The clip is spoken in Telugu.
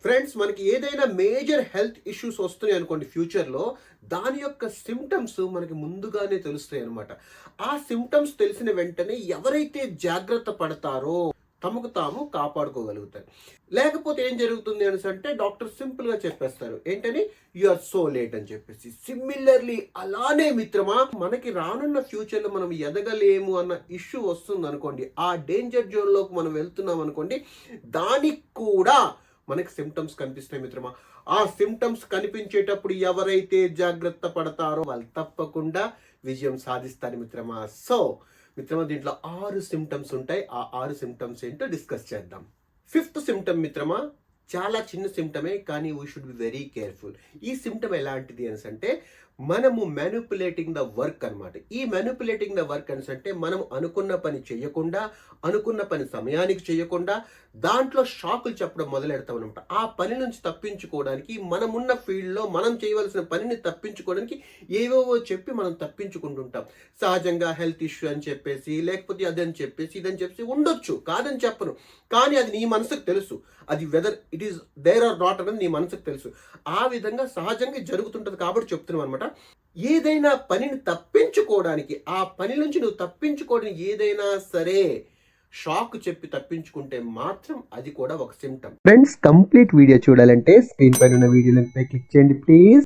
ఫ్రెండ్స్, మనకి ఏదైనా మేజర్ హెల్త్ ఇష్యూస్ వస్తున్నాయి అనుకోండి ఫ్యూచర్లో, దాని యొక్క సిమ్టమ్స్ మనకి ముందుగానే తెలుస్తాయి అనమాట. ఆ సిమ్టమ్స్ తెలిసిన వెంటనే ఎవరైతే జాగ్రత్త పడతారో తమకు తాము కాపాడుకోగలుగుతారు. లేకపోతే ఏం జరుగుతుంది అనేసి అంటే డాక్టర్ సింపుల్గా చెప్పేస్తారు, ఏంటని, యు ఆర్ సో లేట్ అని చెప్పేసి. సిమిలర్లీ అలానే మిత్రమా, మనకి రానున్న ఫ్యూచర్లో మనం ఎదగలేము అన్న ఇష్యూ వస్తుంది అనుకోండి, ఆ డేంజర్ జోన్లోకి మనం వెళ్తున్నాం అనుకోండి, దానికి కూడా మనకి సిమ్టమ్స్ కనిపిస్తాయి మిత్రమా. ఆ సిమ్టమ్స్ కనిపించేటప్పుడు ఎవరైతే జాగ్రత్త పడతారో వాళ్ళు తప్పకుండా విజయం సాధిస్తారు మిత్రమా. సో మిత్రమా, దీంట్లో 6 సిమ్టమ్స్ ఉంటాయి. ఆ 6 సిమ్టమ్స్ ఏంటో డిస్కస్ చేద్దాం. ఫిఫ్త్ సిమ్టమ్ మిత్రమా, చాలా చిన్న సిమ్టమే, కానీ we should be very careful. ఈ సిమ్టమ్ ఎలాంటిది అని అంటే, మనము మ్యానిపులేటింగ్ ద వర్క్ అనమాట. ఈ మ్యానిపులేటింగ్ ద వర్క్ అని అంటే, మనం అనుకున్న పని చేయకుండా, అనుకున్న పని సమయానికి చేయకుండా, దాంట్లో షాకులు చెప్పడం మొదలెడతాం అనమాట. ఆ పని నుంచి తప్పించుకోవడానికి, మనమున్న ఫీల్డ్లో మనం చేయవలసిన పనిని తప్పించుకోవడానికి ఏవేవో చెప్పి మనం తప్పించుకుంటుంటాం. సహజంగా హెల్త్ ఇష్యూ అని చెప్పేసి, లేకపోతే అదని చెప్పేసి, ఇదని చెప్పేసి ఉండొచ్చు, కాదని చెప్పను. కానీ అది నీ మనసుకు తెలుసు, అది whether it is there or not అనేది నీ మనసుకు తెలుసు. ఆ విధంగా సహజంగా జరుగుతుంటది కాబట్టి చెప్తున్నాం అనమాట. ఏదైనా పనిని తప్పించుకోవడానికి, ఆ పని నుంచి నువ్వు తప్పించుకోవడానికి ఏదైనా సరే షాక్ చెప్పి తప్పించుకుంటే మాత్రం అది కూడా ఒక సిమ్టమ్. ఫ్రెండ్స్, కంప్లీట్ వీడియో చూడాలంటే స్క్రీన్ పైన ఉన్న వీడియో లింక్ పై క్లిక్ చేయండి ప్లీజ్.